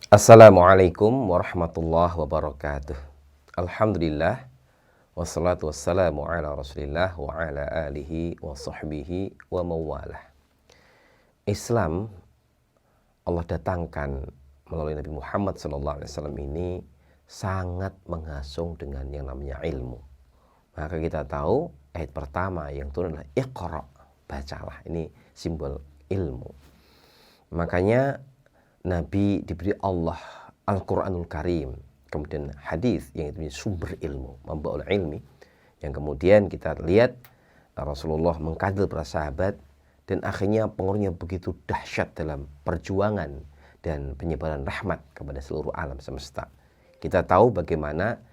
Assalamualaikum warahmatullahi wabarakatuh. Alhamdulillah, wassalatu wassalamu ala rasulillah wa ala alihi wa sahbihi wa mawalah. Islam Allah datangkan melalui Nabi Muhammad SAW ini sangat mengasung dengan yang namanya ilmu. Maka kita tahu ayat pertama yang turun adalah Iqra, bacalah. Ini simbol ilmu. Makanya Nabi diberi Allah Al-Quranul Karim, kemudian hadis yang itu sumber ilmu, membawa ilmi, yang kemudian kita lihat Rasulullah mengkadil para sahabat dan akhirnya pengaruhnya begitu dahsyat dalam perjuangan dan penyebaran rahmat kepada seluruh alam semesta. Kita tahu bagaimana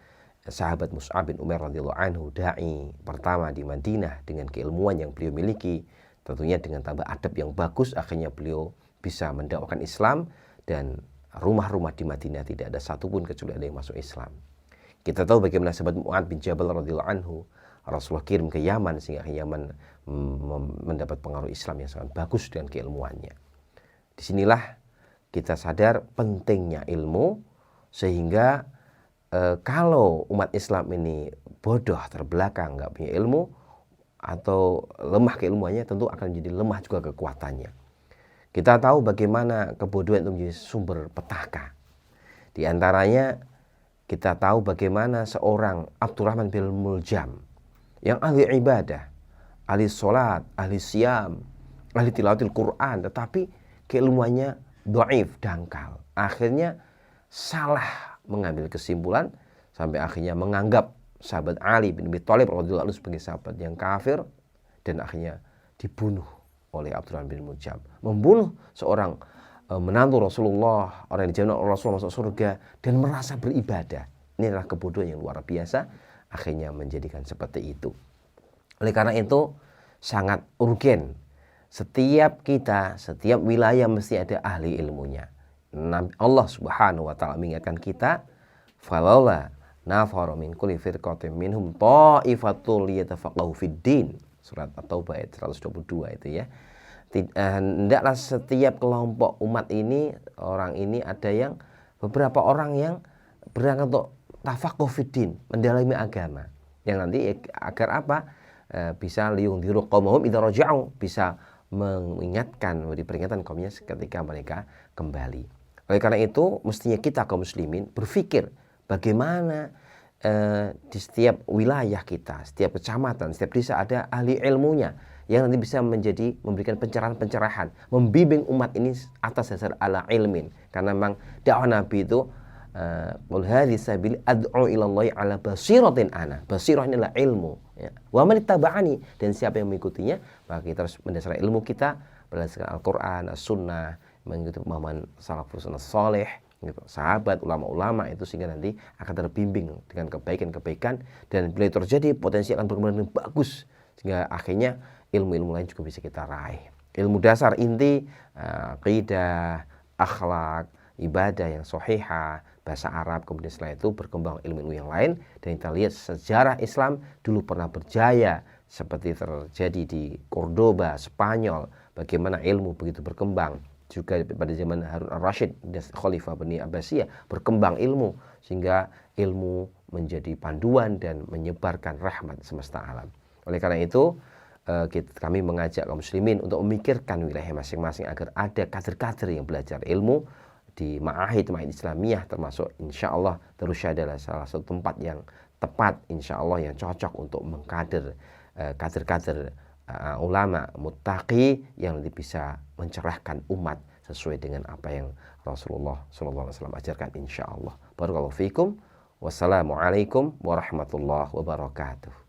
sahabat Mus'ab bin Umair radhiyallahu anhu, dai pertama di Madinah, dengan keilmuan yang beliau miliki, tentunya dengan tambah adab yang bagus, akhirnya beliau bisa mendakwakan Islam, dan rumah-rumah di Madinah tidak ada satupun kecuali ada yang masuk Islam. Kita tahu bagaimana sahabat Mu'ad bin Jabal radhiyallahu anhu Rasulullah kirim ke Yaman, sehingga Yaman mendapat pengaruh Islam yang sangat bagus dengan keilmuannya. Disinilah kita sadar pentingnya ilmu, sehingga kalau umat Islam ini bodoh, terbelakang, nggak punya ilmu atau lemah keilmuannya, tentu akan menjadi lemah juga kekuatannya. Kita tahu bagaimana kebodohan itu menjadi sumber petaka. Di antaranya kita tahu bagaimana seorang Abdurrahman bin Muljam yang ahli ibadah, ahli sholat, ahli siam, ahli tilawatil Quran, tetapi keilmuannya dhaif, dangkal. Akhirnya salah mengambil kesimpulan sampai akhirnya menganggap sahabat Ali bin Abi Thalib radhiyallahu anhu sebagai sahabat yang kafir, dan akhirnya dibunuh oleh Abdurrahman bin Muljam. Membunuh seorang menantu Rasulullah, orang yang dijamin oleh Rasulullah masuk surga, dan merasa beribadah. Ini adalah kebodohan yang luar biasa, akhirnya menjadikan seperti itu. Oleh karena itu sangat urgen, setiap kita, setiap wilayah mesti ada ahli ilmunya. Allah Subhanahu wa taala mengingatkan kita, falaula nafara min kulli firqatin minhum ta'ifatul liyatafaqahu fid-din. Surat At-Taubah ayat 122 itu ya. Hendaklah setiap kelompok umat ini, orang ini, ada yang beberapa orang yang berangkat untuk tafaqquh fiddin, mendalami agama, yang nanti agar apa? Bisa liyundziru qaumahum idza raja'u, bisa mengingatkan, memberi peringatan kaumnya ketika mereka kembali. Oleh karena itu mestinya kita kaum muslimin berpikir bagaimana di setiap wilayah kita, setiap kecamatan, setiap desa ada ahli ilmunya yang nanti bisa memberikan pencerahan-pencerahan, membimbing umat ini atas dasar ala ilmin. Karena memang dakwah Nabi itu qul hadhihi sabili ad'u ila Allah ala basiratin ana. Basirah inilah ilmu, ya. Wa man ittaba'ani, dan siapa yang mengikutinya, maka kita harus mendasarkan ilmu kita berdasarkan Al-Qur'an, As-Sunnah, mengikuti pemahaman salafus saleh, sahabat, ulama-ulama itu, sehingga nanti akan terbimbing dengan kebaikan-kebaikan, dan bila terjadi potensi akan berkembang dengan bagus, sehingga akhirnya ilmu-ilmu lain juga bisa kita raih. Ilmu dasar inti, aqidah, akhlak, ibadah yang sahihah, bahasa Arab, kemudian setelah itu berkembang ilmu-ilmu yang lain. Dan kita lihat sejarah Islam dulu pernah berjaya, seperti terjadi di Cordoba, Spanyol, bagaimana ilmu begitu berkembang. Juga pada zaman Harun al-Rashid, Khalifah Bani Abbasiyah, berkembang ilmu, sehingga ilmu menjadi panduan dan menyebarkan rahmat semesta alam. Oleh karena itu kami mengajak kaum muslimin untuk memikirkan wilayah masing-masing agar ada kader-kader yang belajar ilmu di ma'ahid Islamiyah, termasuk insya Allah Darussyah adalah salah satu tempat yang tepat, insya Allah yang cocok untuk mengkader kader-kader ulama muttaqi yang nanti bisa mencerahkan umat sesuai dengan apa yang Rasulullah SAW ajarkan, insya Allah. Barakallahu fiikum. Wassalamualaikum warahmatullahi wabarakatuh.